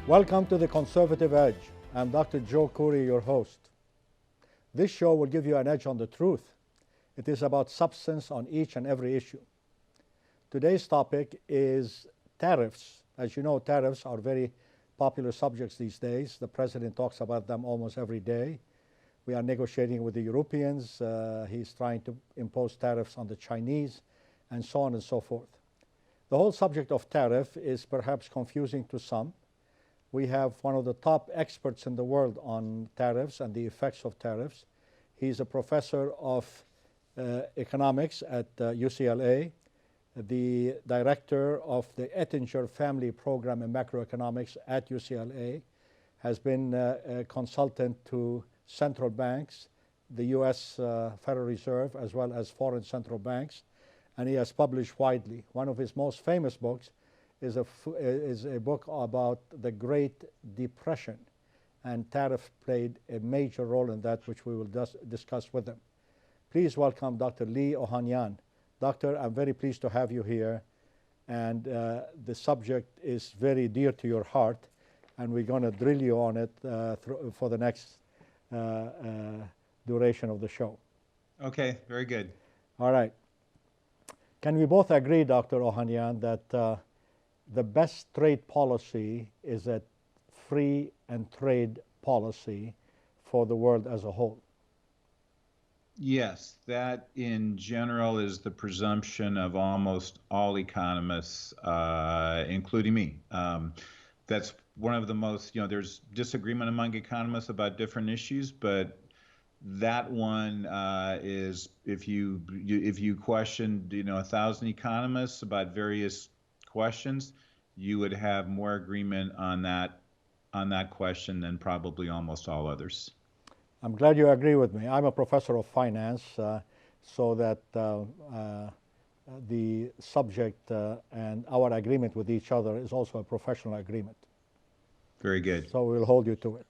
Welcome to The Conservative Edge. I'm Dr. Joe Corey, your host. This show will give you an edge on the truth. It is about substance on each and every issue. Today's topic is tariffs. As you know, tariffs are very popular subjects these days. The president talks about them almost every day. We are negotiating with the Europeans. He's trying to impose tariffs on the Chinese, and so on and so forth. The whole subject of tariff is perhaps confusing to some. We have one of the top experts in the world on tariffs and the effects of tariffs. He's a professor of economics at UCLA, the director of the Ettinger Family Program in Macroeconomics at UCLA, has been a consultant to central banks, the U.S. Federal Reserve, as well as foreign central banks, and he has published widely. One of his most famous books is a book about the Great Depression, and tariff played a major role in that, which we will discuss with him. Please welcome Dr. Lee Ohanian. Doctor, I'm very pleased to have you here, and the subject is very dear to your heart, and we're going to drill you on it for the next duration of the show. Okay, very good. All right. Can we both agree, Dr. Ohanian, that the best trade policy is a free and trade policy for the world as a whole? Yes, that in general is the presumption of almost all economists, including me. That's one of the most, there's disagreement among economists about different issues, but that one is, if you questioned, 1,000 economists about various questions, you would have more agreement on that question than probably almost all others. I'm glad you agree with me. I'm a professor of finance, so that the subject and our agreement with each other is also a professional agreement. Very good. So we'll hold you to it.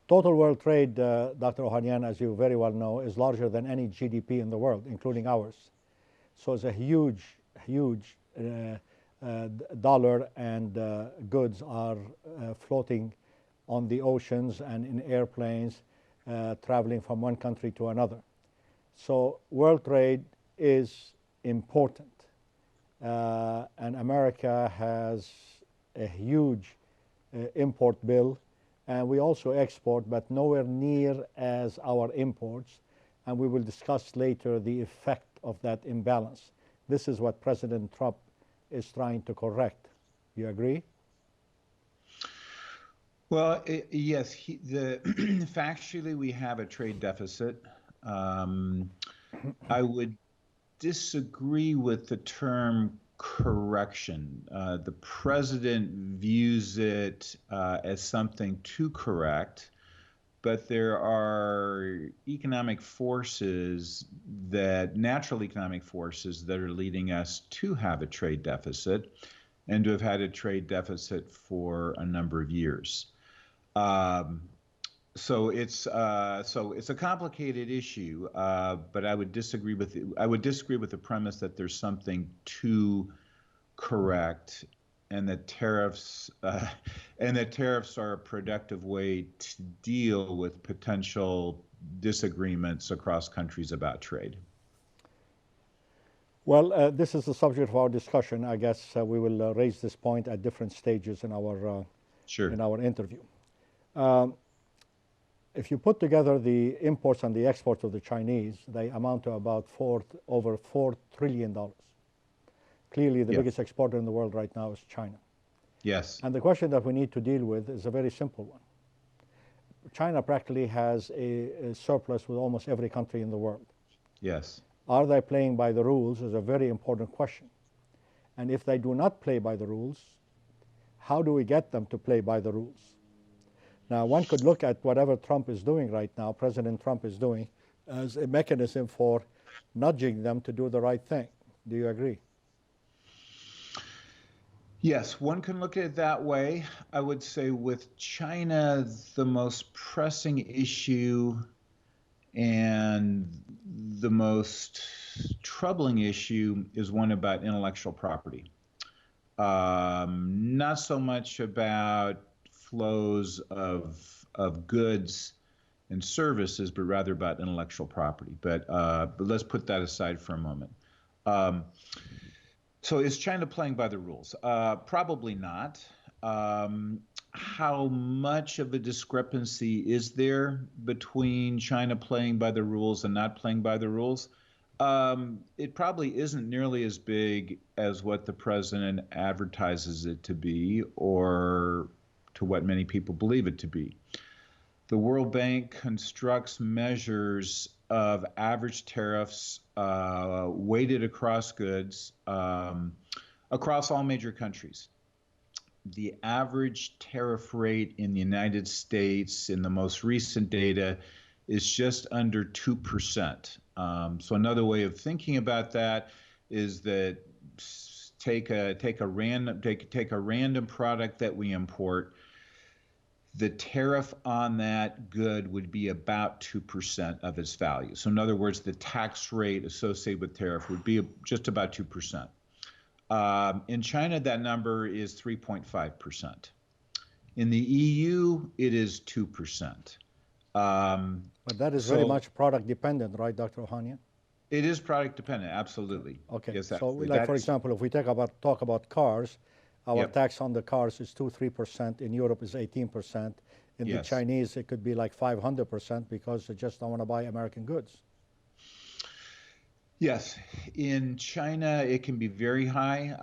Total world trade, Dr. Ohanian, as you very well know, is larger than any GDP in the world, including ours. So it's a huge dollar, and goods are floating on the oceans and in airplanes, traveling from one country to another. So world trade is important, and America has a huge import bill, and we also export, but nowhere near as our imports, and we will discuss later the effect of that imbalance. This is what President Trump is trying to correct. You agree? Well, yes. Factually, we have a trade deficit. I would disagree with the term correction. The president views it as something to correct, but there are natural economic forces that are leading us to have a trade deficit and to have had a trade deficit for a number of years. So it's a complicated issue, but I would disagree with the premise that there's something to correct, and that tariffs are a productive way to deal with potential disagreements across countries about trade. Well, this is the subject of our discussion. I guess we will raise this point at different stages in our Sure. in our interview. If you put together the imports and the exports of the Chinese, they amount to about over $4 trillion. Clearly, the biggest exporter in the world right now is China. Yes. And the question that we need to deal with is a very simple one. China practically has a surplus with almost every country in the world. Yes. Are they playing by the rules is a very important question. And if they do not play by the rules, how do we get them to play by the rules? Now, one could look at whatever Trump is doing right now, President Trump is doing, as a mechanism for nudging them to do the right thing. Do you agree? Yes, one can look at it that way. I would say with China, the most pressing issue and the most troubling issue is one about intellectual property. Not so much about flows of goods and services, but rather about intellectual property. But let's put that aside for a moment. So is China playing by the rules? Probably not. How much of a discrepancy is there between China playing by the rules and not playing by the rules? It probably isn't nearly as big as what the president advertises it to be, or to what many people believe it to be. The World Bank constructs measures of average tariffs weighted across goods across all major countries. The average tariff rate in the United States in the most recent data is just under 2%. So another way of thinking about that is that take a random product that we import. The tariff on that good would be about 2% of its value. So in other words, the tax rate associated with tariff would be just about 2%. In China, that number is 3.5%. In the EU, it is 2%. But that is very much product dependent, right, Dr. Ohanian? It is product dependent, absolutely. Okay, yes, so absolutely. like for example, if we talk about cars, our Yep. tax on the cars is 2-3%. In Europe is 18%. In the Yes. Chinese, it could be like 500% because they just don't want to buy American goods. Yes, in China, it can be very high,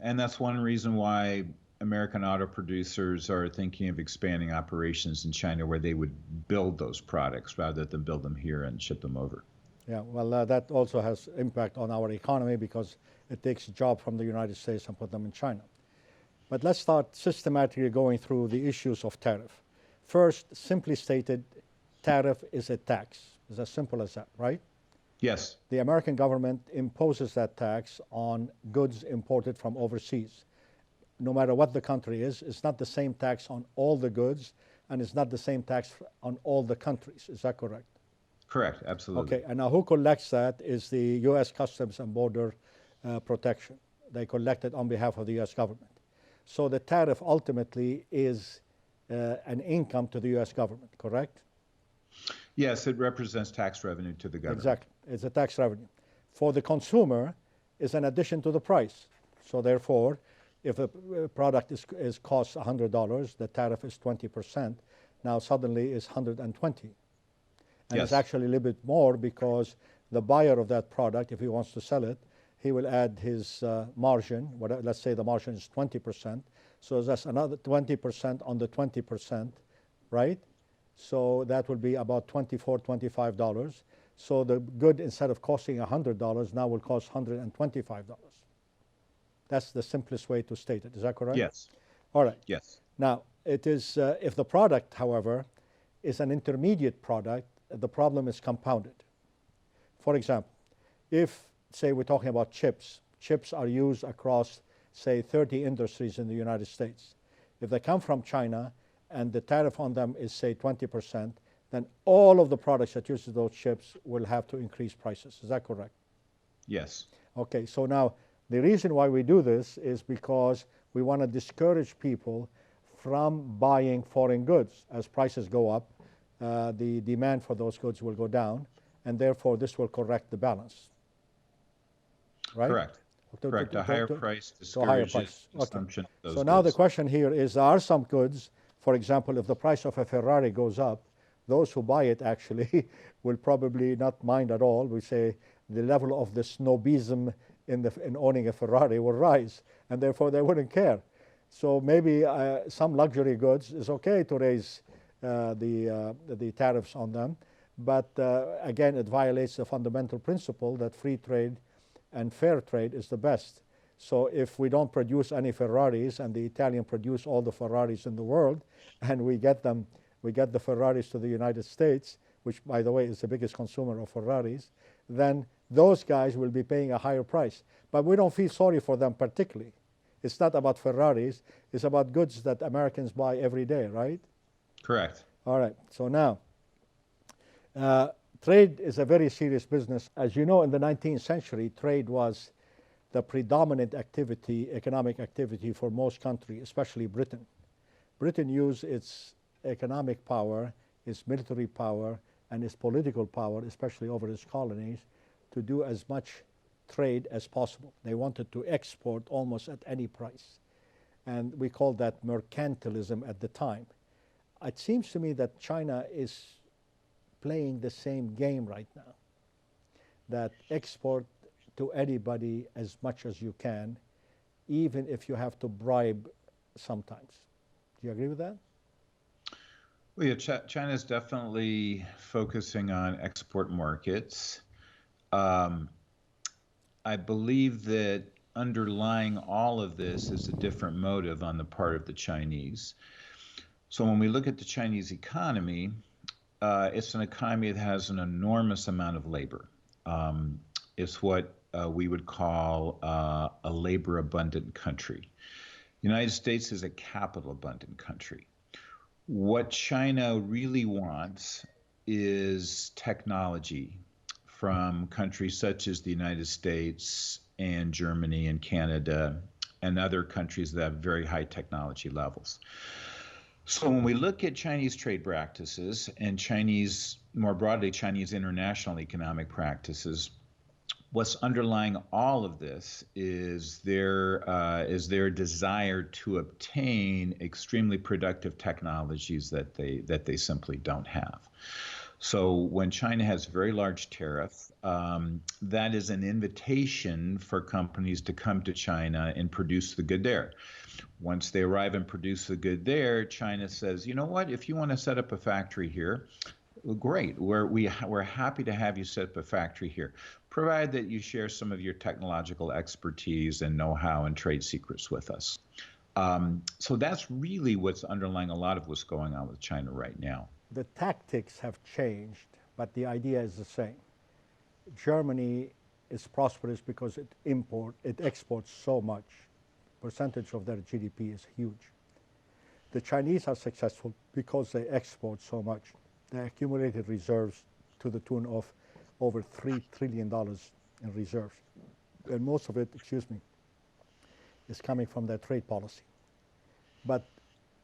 and that's one reason why American auto producers are thinking of expanding operations in China, where they would build those products rather than build them here and ship them over. Yeah, well, that also has impact on our economy because it takes a job from the United States and put them in China. But let's start systematically going through the issues of tariff. First, simply stated, tariff is a tax. It's as simple as that, right? Yes. The American government imposes that tax on goods imported from overseas. No matter what the country is, it's not the same tax on all the goods, and it's not the same tax on all the countries. Is that correct? Correct, absolutely. Okay, and now who collects that is the U.S. Customs and Border Protection. They collect it on behalf of the U.S. government. So the tariff ultimately is an income to the U.S. government, correct? Yes, it represents tax revenue to the government. Exactly. It's a tax revenue. For the consumer, it's an addition to the price. So therefore, if a product is costs $100, the tariff is 20%. Now suddenly it's 120. And Yes. it's actually a little bit more because the buyer of that product, if he wants to sell it, he will add his margin. Let's say the margin is 20%. So that's another 20% on the 20%, right? So that will be about $24, $25. So the good, instead of costing $100, now will cost $125. That's the simplest way to state it. Is that correct? Yes. All right. Yes. Now, it is, if the product, however, is an intermediate product, the problem is compounded. For example, if, say, we're talking about chips, chips are used across, say, 30 industries in the United States. If they come from China and the tariff on them is, say, 20%, then all of the products that use those chips will have to increase prices. Is that correct? Yes. Okay, so now the reason why we do this is because we want to discourage people from buying foreign goods. As prices go up, the demand for those goods will go down, and therefore this will correct the balance. Right? Correct. Correct. A higher price discourages consumption of those So now the goods. question here is, there are some goods, for example, if the price of a Ferrari goes up, those who buy it actually will probably not mind at all. We say the level of the snobism in owning a Ferrari will rise, and therefore they wouldn't care. So maybe some luxury goods is okay to raise the tariffs on them, but again, it violates the fundamental principle that free trade and fair trade is the best. So if we don't produce any Ferraris and the Italian produce all the Ferraris in the world, and we get the Ferraris to the United States, which by the way is the biggest consumer of Ferraris, then those guys will be paying a higher price. But we don't feel sorry for them particularly. It's not about Ferraris, it's about goods that Americans buy every day, right? Correct. All right, so now, trade is a very serious business. As you know, in the 19th century, trade was the predominant activity, economic activity for most countries, especially Britain. Britain used its economic power, its military power, and its political power, especially over its colonies, to do as much trade as possible. They wanted to export almost at any price. And we called that mercantilism at the time. It seems to me that China is playing the same game right now, that export to anybody as much as you can, even if you have to bribe sometimes. Do you agree with that? Well, yeah, China is definitely focusing on export markets. Um, I believe that underlying all of this is a different motive on the part of the Chinese. So when we look at the Chinese economy, it's an economy that has an enormous amount of labor. It's what we would call a labor abundant country. The United States is a capital abundant country. What China really wants is technology from countries such as the United States and Germany and Canada and other countries that have very high technology levels. So when we look at Chinese trade practices and Chinese, more broadly, Chinese international economic practices, what's underlying all of this is their desire to obtain extremely productive technologies that they simply don't have. So when China has very large tariffs, that is an invitation for companies to come to China and produce the good there. Once they arrive and produce the good there, China says, you know what, if you want to set up a factory here, well, great. We're happy to have you set up a factory here, provided that you share some of your technological expertise and know-how and trade secrets with us. So that's really what's underlying a lot of what's going on with China right now. The tactics have changed, but the idea is the same. Germany is prosperous because it exports so much. Percentage of their GDP is huge. The Chinese are successful because they export so much. They accumulated reserves to the tune of over $3 trillion in reserves. And most of it, is coming from their trade policy. But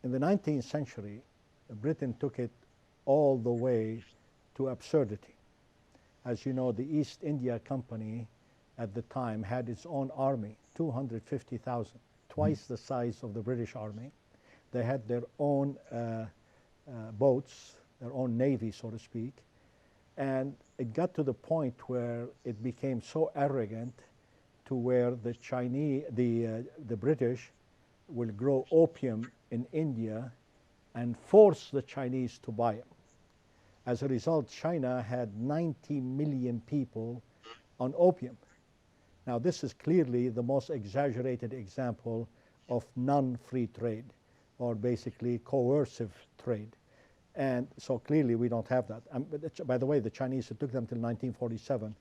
in the 19th century, Britain took it all the way to absurdity. As you know, the East India Company at the time had its own army, 250,000, twice the size of the British Army. They had their own boats, their own navy, so to speak. And it got to the point where it became so arrogant to where the Chinese, the British will grow opium in India and force the Chinese to buy it. As a result, China had 90 million people on opium. Now, this is clearly the most exaggerated example of non-free trade, or basically coercive trade. And so clearly we don't have that. By the way, the Chinese, it took them till 1947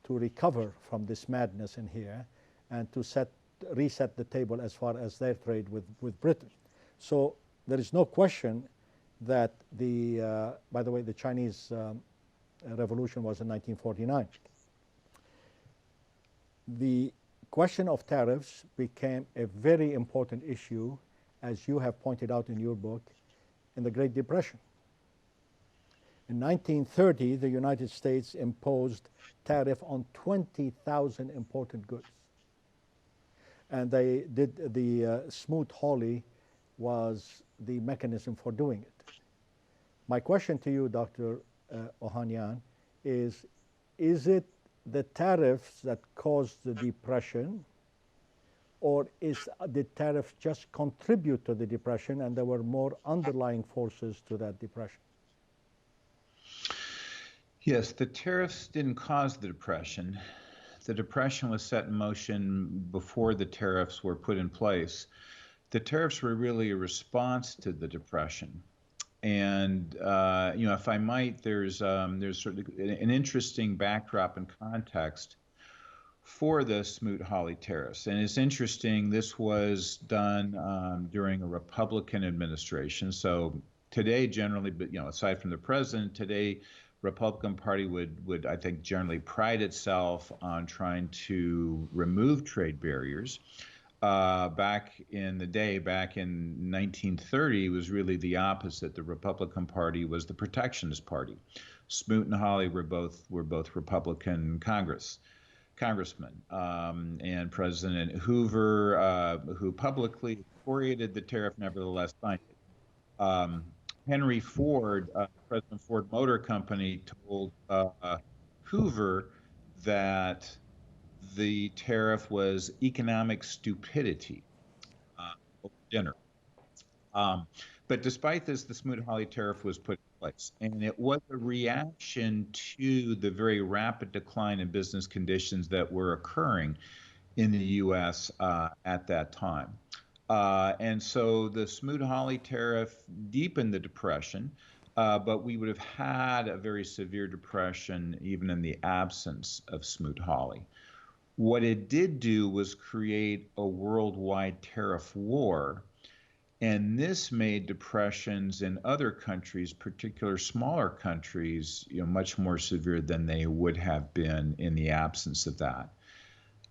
to recover from this madness in here and to reset the table as far as their trade with Britain. So there is no question that by the way, the Chinese revolution was in 1949. The question of tariffs became a very important issue, as you have pointed out in your book, in the Great Depression. In 1930, the United States imposed tariff on 20,000 imported goods. And they did the Smoot-Hawley was the mechanism for doing it. My question to you, Dr. Ohanian, is it the tariffs that caused the depression, or did tariffs just contribute to the depression and there were more underlying forces to that depression? Yes, the tariffs didn't cause the depression. The depression was set in motion before the tariffs were put in place. The tariffs were really a response to the depression. And if I might, there's sort of an interesting backdrop and context for the Smoot-Hawley tariffs. And it's interesting, this was done during a Republican administration. So today, generally, but aside from the president, today, Republican Party would I think generally pride itself on trying to remove trade barriers. back in the day, back in 1930, was really the opposite. The Republican Party was the protectionist party. Smoot and Hawley were both Republican congressmen, and President Hoover, who publicly excoriated the tariff, nevertheless signed it. Um, Henry Ford, President Ford Motor Company, told Hoover that the tariff was economic stupidity over dinner. Um, but despite this, the Smoot-Hawley tariff was put in place, and it was a reaction to the very rapid decline in business conditions that were occurring in the U.S. At that time. And so the Smoot-Hawley tariff deepened the depression, but we would have had a very severe depression even in the absence of Smoot-Hawley. What it did do was create a worldwide tariff war, and this made depressions in other countries, particular smaller countries, much more severe than they would have been in the absence of that.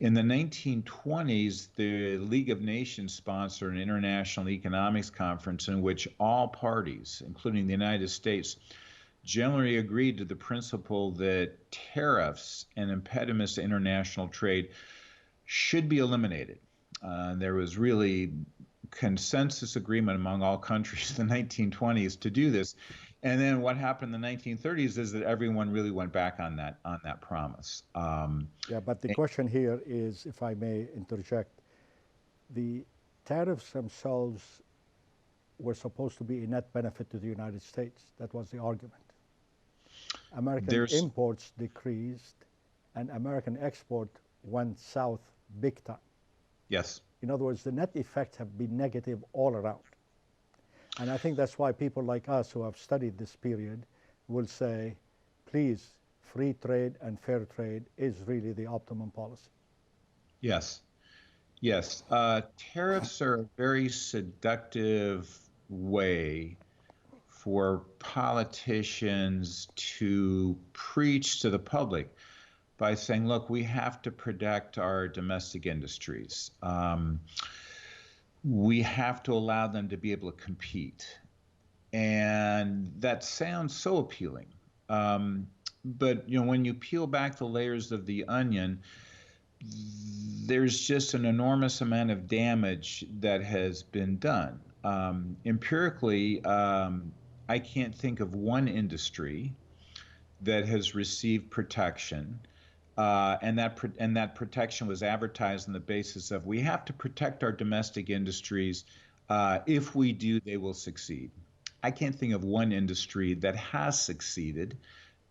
In the 1920s, the League of Nations sponsored an international economics conference in which all parties, including the United States, generally agreed to the principle that tariffs and impediments to international trade should be eliminated. There was really consensus agreement among all countries in the 1920s to do this. And then what happened in the 1930s is that everyone really went back on that promise. Yeah, but the question here is, if I may interject, the tariffs themselves were supposed to be a net benefit to the United States. That was the argument. American imports decreased and American export went south big time. Yes. In other words, the net effects have been negative all around. And I think that's why people like us who have studied this period will say, please, free trade and fair trade is really the optimum policy. Yes. Yes. Tariffs are a very seductive way for politicians to preach to the public by saying, look, we have to protect our domestic industries. We have to allow them to be able to compete. And that sounds so appealing. But when you peel back the layers of the onion, there's just an enormous amount of damage that has been done. Empirically, I can't think of one industry that has received protection, and that protection was advertised on the basis of, we have to protect our domestic industries. If we do, they will succeed. I can't think of one industry that has succeeded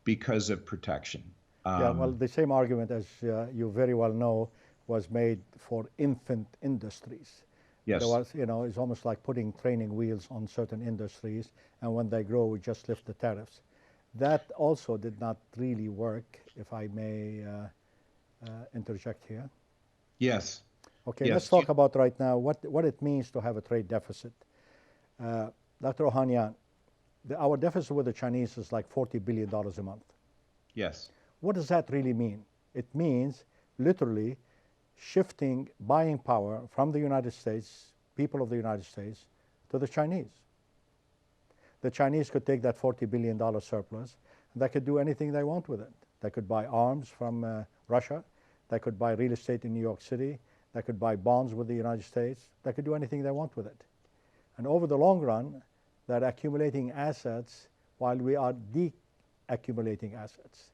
because of protection. Yeah, well, the same argument, as you very well know, was made for infant industries. Yes. There was, it's almost like putting training wheels on certain industries, and when they grow, we just lift the tariffs. That also did not really work, if I may interject here. Yes. Okay, let's talk about right now what it means to have a trade deficit. Dr. Ohanian, our deficit with the Chinese is like $40 billion a month. Yes. What does that really mean? It means literally shifting buying power from the United States, people of the United States, to the Chinese. The Chinese could take that $40 billion surplus, and they could do anything they want with it. They could buy arms from Russia. They could buy real estate in New York City. They could buy bonds with the United States. They could do anything they want with it. And over the long run, they're accumulating assets while we are de-accumulating assets.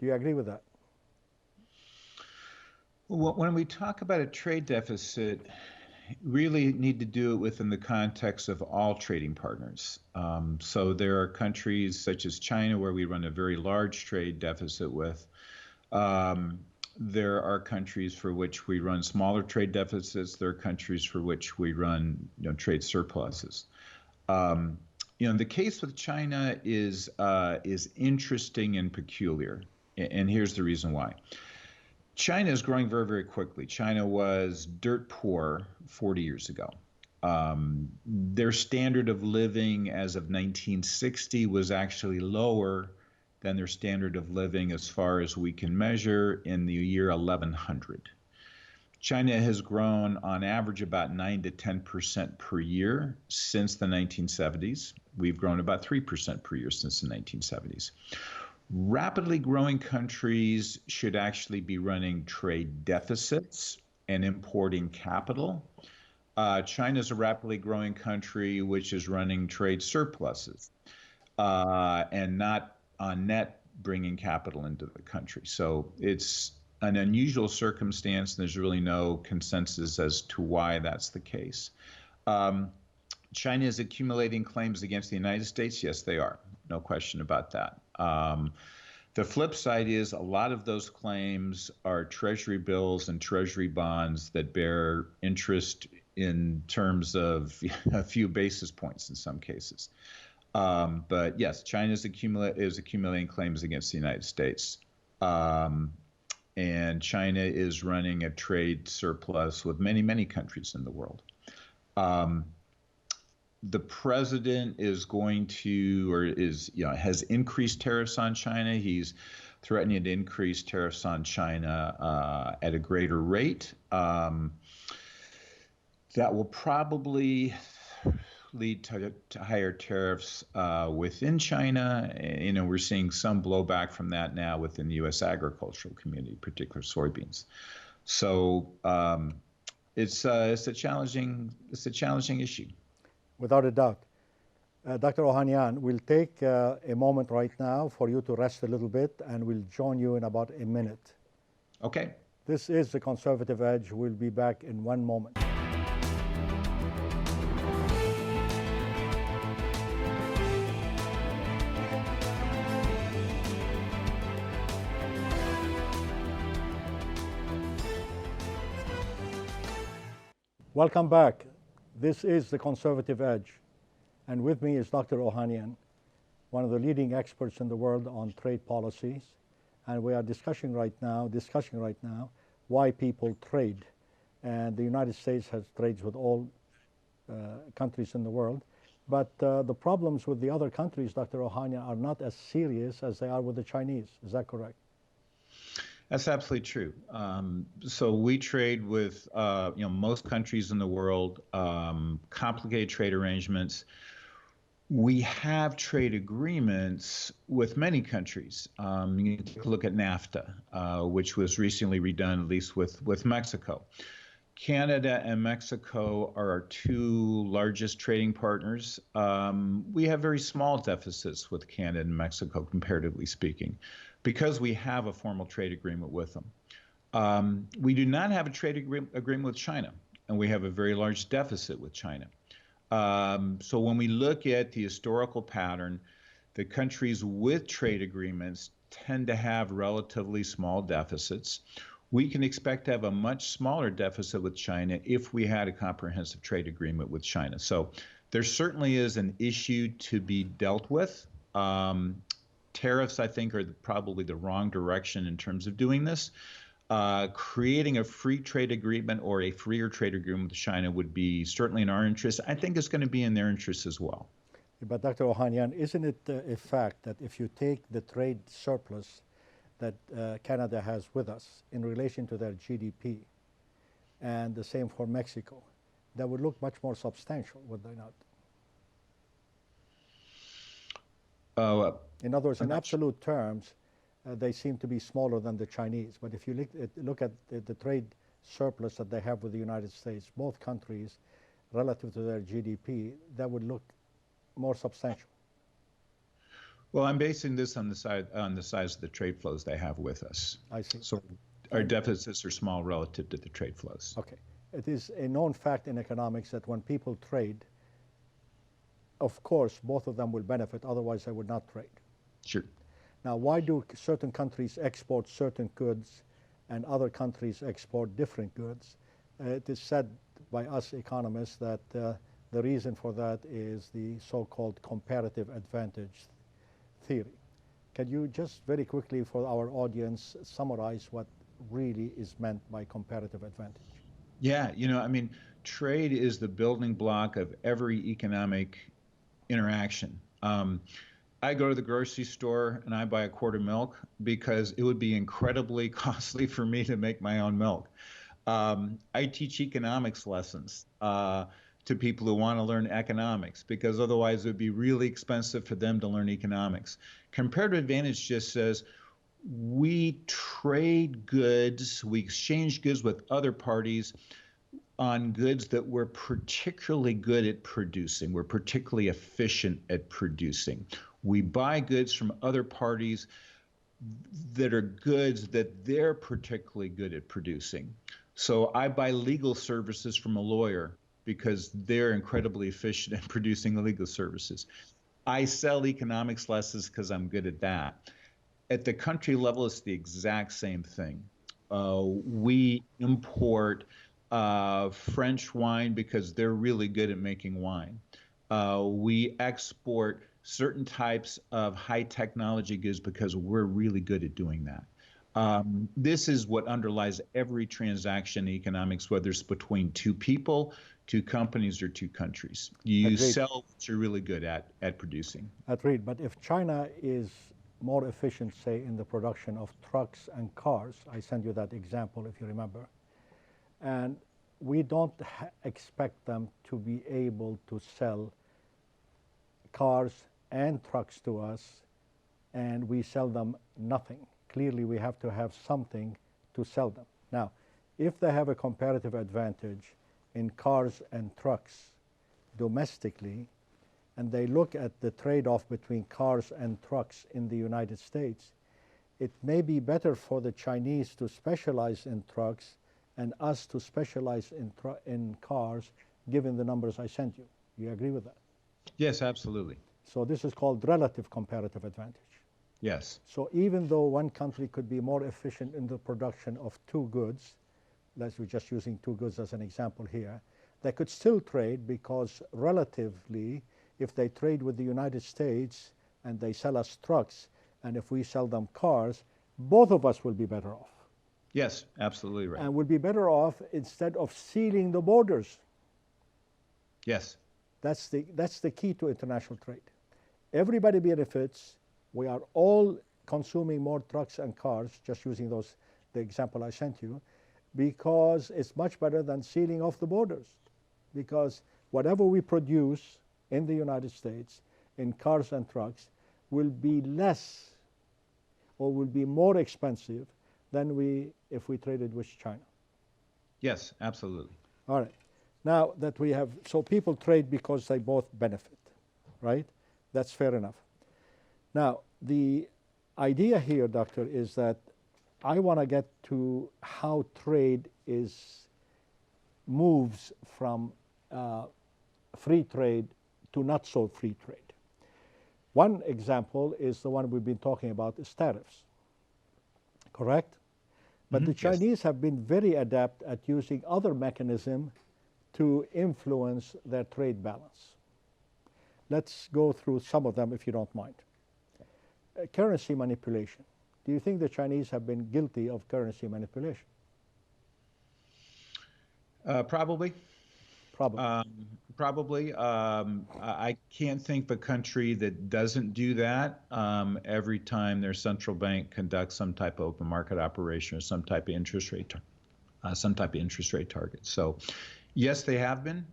Do you agree with that? Well, when we talk about a trade deficit, really need to do it within the context of all trading partners. So there are countries such as China where we run a very large trade deficit with. There are countries for which we run smaller trade deficits. There are countries for which we run trade surpluses. The case with China is interesting and peculiar, and here's the reason why. China is growing very, very quickly. China was dirt poor 40 years ago. Their standard of living as of 1960 was actually lower than their standard of living as far as we can measure in the year 1100. China has grown on average about 9 to 10% per year since the 1970s. We've grown about 3% per year since the 1970s. Rapidly growing countries should actually be running trade deficits and importing capital. China is a rapidly growing country which is running trade surpluses and not on net bringing capital into the country. So it's an unusual circumstance. There's really no consensus as to why that's the case. China is accumulating claims against the United States. Yes, they are. No question about that. The flip side is a lot of those claims are treasury bills and treasury bonds that bear interest in terms of a few basis points in some cases. But yes, China is accumulating claims against the United States. And China is running a trade surplus with many, many countries in the world. The president is going to, or has increased tariffs on China. He's threatening to increase tariffs on China at a greater rate. That will probably lead to higher tariffs within China. We're seeing some blowback from that now within the U.S. agricultural community, particularly soybeans. So it's a challenging issue. Without a doubt. Dr. Ohanian, we'll take a moment right now for you to rest a little bit, and we'll join you in about a minute. Okay. This is The Conservative Edge. We'll be back in one moment. Welcome back. This is The Conservative Edge, and with me is Dr. Ohanian, one of the leading experts in the world on trade policies, and we are discussing right now why people trade. And the United States has trades with all countries in the world, but the problems with the other countries, Dr. Ohanian, are not as serious as they are with the Chinese. Is that correct? That's absolutely true. So we trade with most countries in the world, complicated trade arrangements. We have trade agreements with many countries. You can take a look at NAFTA, which was recently redone, at least with Mexico. Canada and Mexico are our two largest trading partners. We have very small deficits with Canada and Mexico, comparatively speaking, because we have a formal trade agreement with them. We do not have a trade agreement with China, and we have a very large deficit with China. So when we look at the historical pattern, the countries with trade agreements tend to have relatively small deficits. We can expect to have a much smaller deficit with China if we had a comprehensive trade agreement with China. So there certainly is an issue to be dealt with. Tariffs, I think, are probably the wrong direction in terms of doing this. Creating a free trade agreement or a freer trade agreement with China would be certainly in our interest. I think it's going to be in their interest as well. But Dr. Ohanian, isn't it a fact that if you take the trade surplus that Canada has with us in relation to their GDP, and the same for Mexico, that would look much more substantial, would they not? In other words, in absolute terms, they seem to be smaller than the Chinese. But if you look at the trade surplus that they have with the United States, both countries, relative to their GDP, that would look more substantial. Well, I'm basing this on the size of the trade flows they have with us. I see. So our deficits are small relative to the trade flows. Okay. It is a known fact in economics that when people trade, of course, both of them will benefit, otherwise they would not trade. Sure. Now, why do certain countries export certain goods and other countries export different goods? It is said by us economists that the reason for that is the so-called comparative advantage theory. Can you just very quickly for our audience summarize what really is meant by comparative advantage? Yeah, trade is the building block of every economic interaction. I go to the grocery store and I buy a quart of milk because it would be incredibly costly for me to make my own milk. I teach economics lessons to people who want to learn economics because otherwise it would be really expensive for them to learn economics. Comparative advantage just says we trade goods, we exchange goods with other parties on goods that we're particularly good at producing, we're particularly efficient at producing. We buy goods from other parties that are goods that they're particularly good at producing. So I buy legal services from a lawyer because they're incredibly efficient at producing the legal services. I sell economics lessons because I'm good at that. At the country level, it's the exact same thing. We import French wine because they're really good at making wine. We export certain types of high technology goods because we're really good at doing that. This is what underlies every transaction in economics, whether it's between two people, two companies, or two countries. You Agreed. sell what you're really good at producing. Agreed. But if China is more efficient, say, in the production of trucks and cars, I sent you that example if you remember, and we don't expect them to be able to sell cars and trucks to us, and we sell them nothing. Clearly, we have to have something to sell them. Now, if they have a comparative advantage in cars and trucks domestically, and they look at the trade-off between cars and trucks in the United States, it may be better for the Chinese to specialize in trucks and us to specialize in cars, given the numbers I sent you. You agree with that? Yes, absolutely. So this is called relative comparative advantage. Yes. So even though one country could be more efficient in the production of two goods, we're just using two goods as an example here, they could still trade because relatively, if they trade with the United States and they sell us trucks, and if we sell them cars, both of us will be better off. Yes, absolutely right. And will be better off instead of sealing the borders. Yes. That's the key to international trade. Everybody benefits. We are all consuming more trucks and cars, just using the example I sent you, because it's much better than sealing off the borders. Because whatever we produce in the United States in cars and trucks will be less or will be more expensive than if we traded with China. Yes, absolutely. All right. Now that we have, so people trade because they both benefit, right? That's fair enough. Now, the idea here, Doctor, is that I want to get to how trade moves from free trade to not so free trade. One example is the one we've been talking about, is tariffs, correct? But the Chinese have been very adept at using other mechanisms to influence their trade balance. Let's go through some of them if you don't mind. Currency manipulation. Do you think the Chinese have been guilty of currency manipulation? Probably. Probably. Probably. I can't think of a country that doesn't do that every time their central bank conducts some type of open market operation or some type of interest rate target. So, yes, they have been.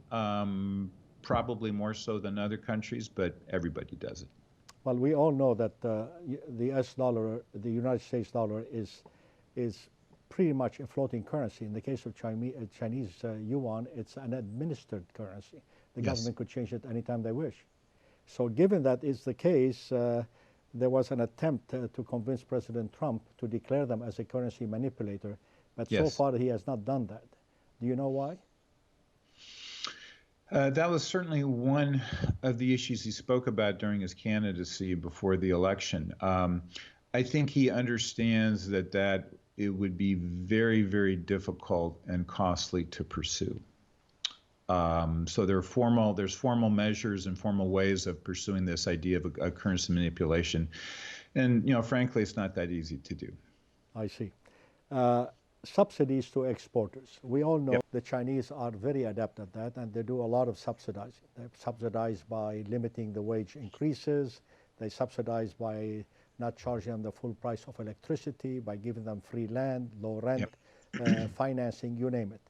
Probably more so than other countries, but everybody does it. Well, we all know that the US dollar, the United States dollar, is pretty much a floating currency. In the case of Chinese yuan, it's an administered currency. The government could change it anytime they wish. So given that is the case, there was an attempt to convince President Trump to declare them as a currency manipulator, but so far he has not done that. Do you know why? That was certainly one of the issues he spoke about during his candidacy before the election. I think he understands that it would be very, very difficult and costly to pursue. So there's formal measures and formal ways of pursuing this idea of a currency manipulation, and frankly, it's not that easy to do. I see. Subsidies to exporters. We all know the Chinese are very adept at that, and they do a lot of subsidizing. They subsidize by limiting the wage increases. They subsidize by not charging them the full price of electricity, by giving them free land, low rent, financing, you name it.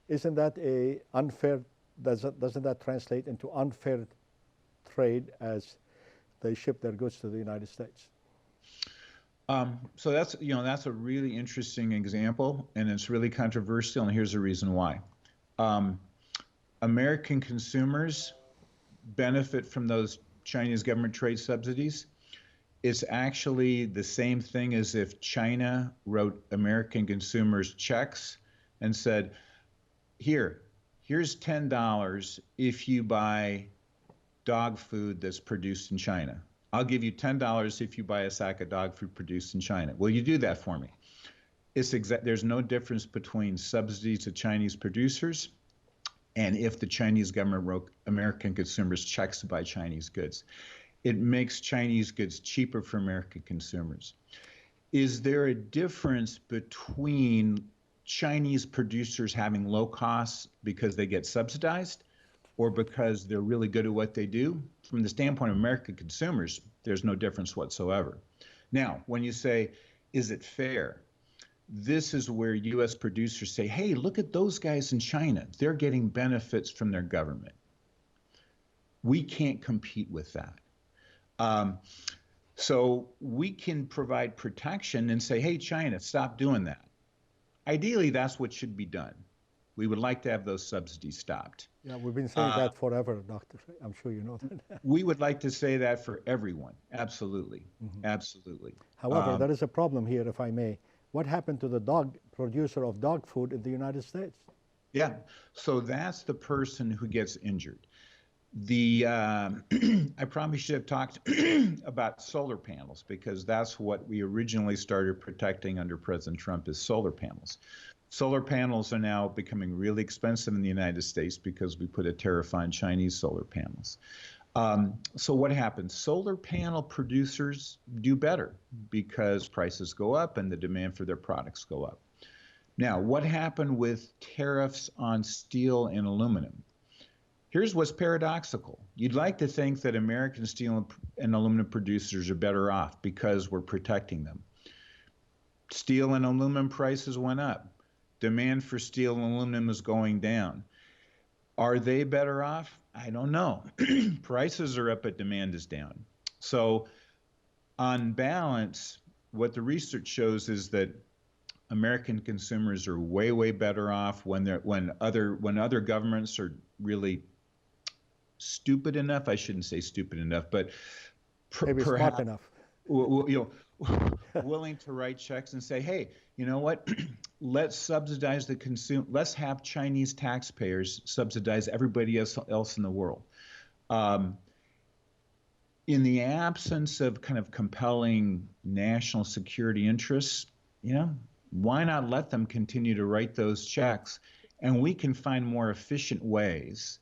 Isn't that a unfair, doesn't that translate into unfair trade as they ship their goods to the United States? So that's a really interesting example, and it's really controversial, and here's the reason why. Um, American consumers benefit from those Chinese government trade subsidies. It's actually the same thing as if China wrote American consumers checks and said, here's $10 if you buy dog food that's produced in China. I'll give you $10 if you buy a sack of dog food produced in China. Will you do that for me? There's no difference between subsidies to Chinese producers and if the Chinese government wrote American consumers checks to buy Chinese goods. It makes Chinese goods cheaper for American consumers. Is there a difference between Chinese producers having low costs because they get subsidized or because they're really good at what they do? From the standpoint of American consumers, there's no difference whatsoever. Now, when you say, is it fair? This is where U.S. producers say, hey, look at those guys in China. They're getting benefits from their government. We can't compete with that. So we can provide protection and say, hey, China, stop doing that. Ideally, that's what should be done. We would like to have those subsidies stopped. Yeah, we've been saying that forever, Doctor. I'm sure you know that. We would like to say that for everyone. Absolutely. Mm-hmm. Absolutely. However, there is a problem here, if I may. What happened to the dog producer of dog food in the United States? Yeah, so that's the person who gets injured. I probably should have talked about solar panels because that's what we originally started protecting under President Trump is solar panels. Solar panels are now becoming really expensive in the United States because we put a tariff on Chinese solar panels. So what happens? Solar panel producers do better because prices go up and the demand for their products go up. Now, what happened with tariffs on steel and aluminum? Here's what's paradoxical. You'd like to think that American steel and aluminum producers are better off because we're protecting them. Steel and aluminum prices went up. Demand for steel and aluminum is going down. Are they better off? I don't know. Prices are up, but demand is down. So on balance, what the research shows is that American consumers are way, way better off when other governments are really stupid enough. I shouldn't say stupid enough, but maybe perhaps smart enough. Willing to write checks and say, hey, you know what? Let's subsidize the consumer. Let's have Chinese taxpayers subsidize everybody else in the world. In the absence of kind of compelling national security interests, why not let them continue to write those checks? And we can find more efficient ways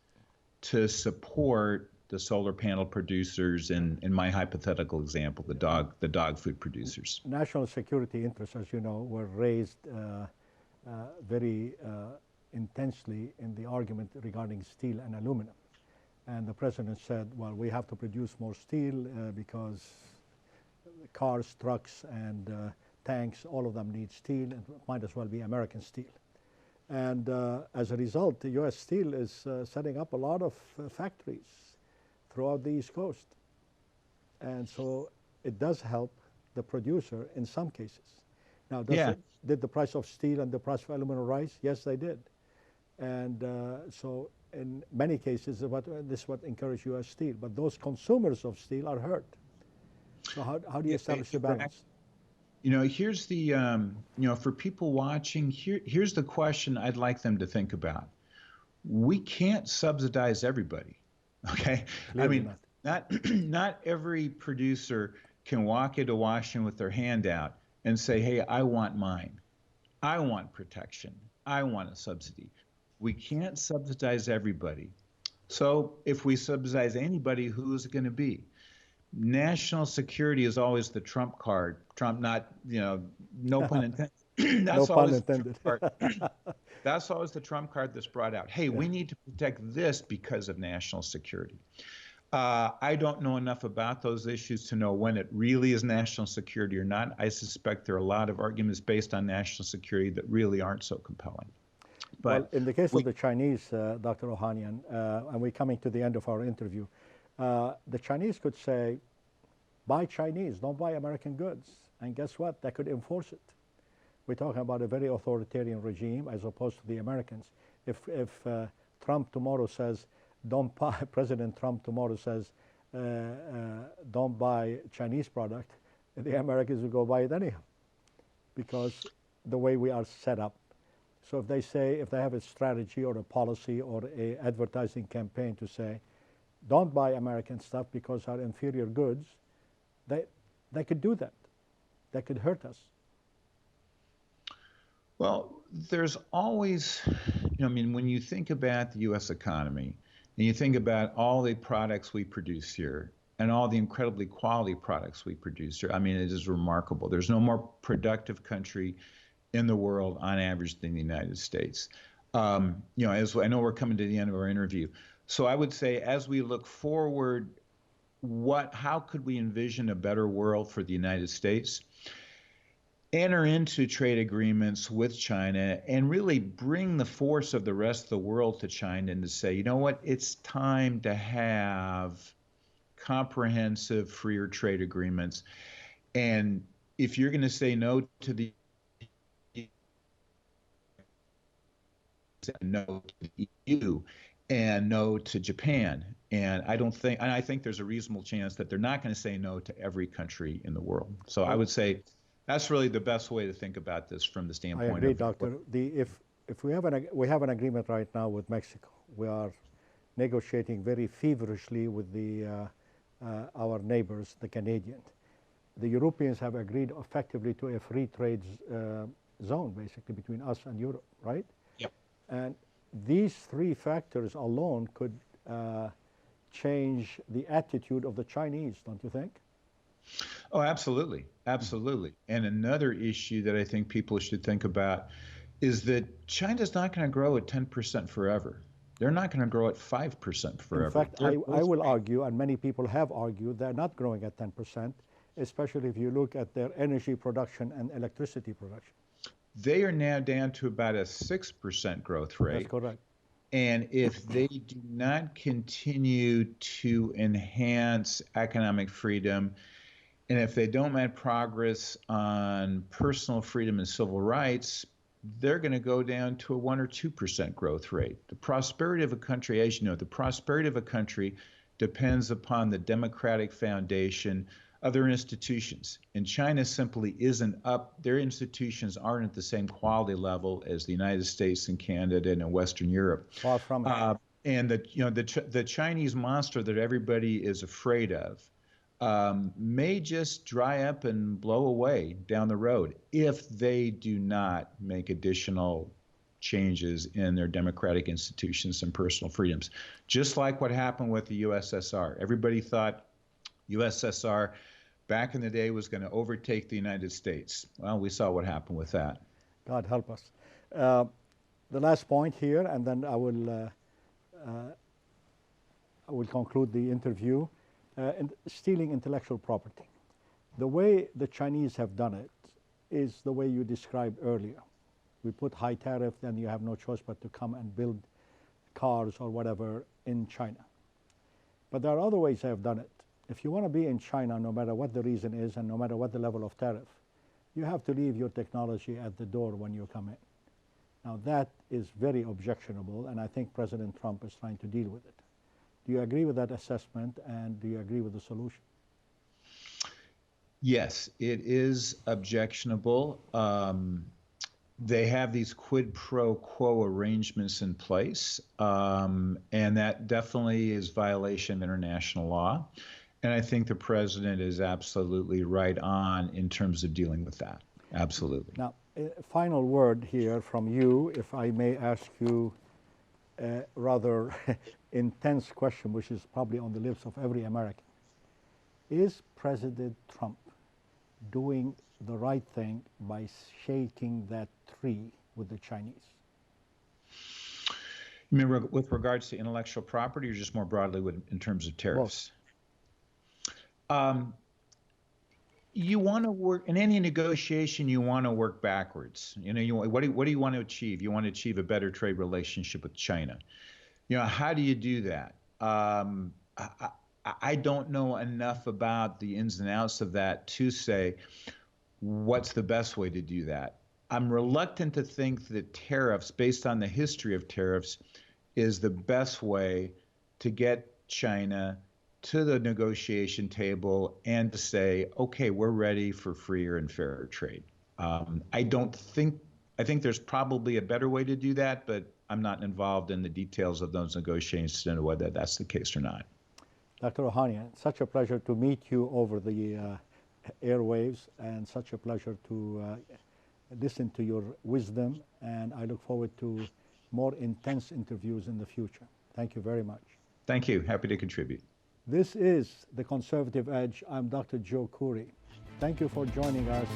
to support the solar panel producers and, in my hypothetical example, the dog food producers. National security interests, as you know, were raised very intensely in the argument regarding steel and aluminum. And the president said, well, we have to produce more steel because cars, trucks, and tanks, all of them need steel, and it might as well be American steel. And as a result, the U.S. Steel is setting up a lot of factories throughout the East Coast. And so it does help the producer in some cases. Now, did the price of steel and the price of aluminum rise? Yes, they did. And so in many cases, this is what encourages U.S. Steel. But those consumers of steel are hurt. So how do you establish the balance? Here's the, for people watching, here's the question I'd like them to think about. We can't subsidize everybody, okay? Clearly not every producer can walk into Washington with their hand out and say, hey, I want mine. I want protection. I want a subsidy. We can't subsidize everybody. So if we subsidize anybody, who is it going to be? National security is always the trump card. Trump, not, no pun intended. No pun intended. That's always the trump card that's brought out. Hey, we need to protect this because of national security. I don't know enough about those issues to know when it really is national security or not. I suspect there are a lot of arguments based on national security that really aren't so compelling. Well, But in the case of we, the Chinese, Dr. Ohanian, and we're coming to the end of our interview, the Chinese could say, buy Chinese, don't buy American goods. And guess what? They could enforce it. We're talking about a very authoritarian regime as opposed to the Americans. If Trump tomorrow says, don't buy, President Trump tomorrow says, don't buy Chinese product, the Americans will go buy it anyhow because the way we are set up. So if they say, if they have a strategy or a policy or a advertising campaign to say, don't buy American stuff because our inferior goods, they could do that. That could hurt us. well, there's always, I mean, when you think about the U.S. economy and you think about all the products we produce here and all the incredibly quality products we produce here, I mean, it is remarkable. There's no more productive country in the world on average than the United States. As I know we're coming to the end of our interview. So I would say as we look forward, how could we envision a better world for the United States? Enter into trade agreements with China and really bring the force of the rest of the world to China and to say, you know what, it's time to have comprehensive freer trade agreements. And if you're going to say no to the no to the EU and no to Japan. And I think there's a reasonable chance that they're not going to say no to every country in the world. So I would say that's really the best way to think about this from the I standpoint agree, of Doctor. If we have an agreement right now with Mexico, we are negotiating very feverishly with our neighbors, the Canadians. The Europeans have agreed effectively to a free trade zone, basically, between us and Europe, right? Yep. And these three factors alone could change the attitude of the Chinese, don't you think? Oh, absolutely. Absolutely. And another issue that I think people should think about is that China's not going to grow at 10% forever. They're not going to grow at 5% In forever. fact, I will argue, and many people have argued, they're not growing at 10%, especially if you look at their energy production and electricity production. They are now down to about a 6% growth rate. That's correct. And if they do not continue to enhance economic freedom, and if they don't make progress on personal freedom and civil rights, they're going to go down to a 1 or 2% growth rate. The prosperity of a country, as you know, the prosperity of a country depends upon the democratic foundation of their institutions. And China simply isn't up, their institutions aren't at the same quality level as the United States and Canada and Western Europe. Far from it. And the Chinese monster that everybody is afraid of may just dry up and blow away down the road if they do not make additional changes in their democratic institutions and personal freedoms. Just like what happened with the USSR. Everybody thought USSR back in the day was going to overtake the United States. Well, we saw what happened with that. God help us. The last point here, and then I will conclude the interview. Stealing intellectual property. The way the Chinese have done it is the way you described earlier. We put high tariff, then you have no choice but to come and build cars or whatever in China. But there are other ways they have done it. If you want to be in China, no matter what the reason is and no matter what the level of tariff, you have to leave your technology at the door when you come in. Now that is very objectionable, and I think President Trump is trying to deal with it. Do you agree with that assessment, and do you agree with the solution? Yes, it is objectionable. They have these quid pro quo arrangements in place, and that definitely is violation of international law. And I think the president is absolutely right on in terms of dealing with that. Absolutely. Now, final word here from you, if I may ask you a rather intense question, which is probably on the lips of every American. Is President Trump doing the right thing by shaking that tree with the Chinese? Remember, with regards to intellectual property, or just more broadly in terms of tariffs? Um, you want to work in any negotiation. You want to work backwards. What do you want to achieve? You want to achieve a better trade relationship with China. How do you do that? I don't know enough about the ins and outs of that to say what's the best way to do that. I'm reluctant to think that tariffs, based on the history of tariffs, is the best way to get China to the negotiation table and to say, okay, we're ready for freer and fairer trade. I think there's probably a better way to do that, but I'm not involved in the details of those negotiations to know whether that's the case or not. Dr. Rouhani, such a pleasure to meet you over the airwaves, and such a pleasure to listen to your wisdom, and I look forward to more intense interviews in the future. Thank you very much. Thank you. Happy to contribute. This is The Conservative Edge. I'm Dr. Joe Khoury. Thank you for joining us.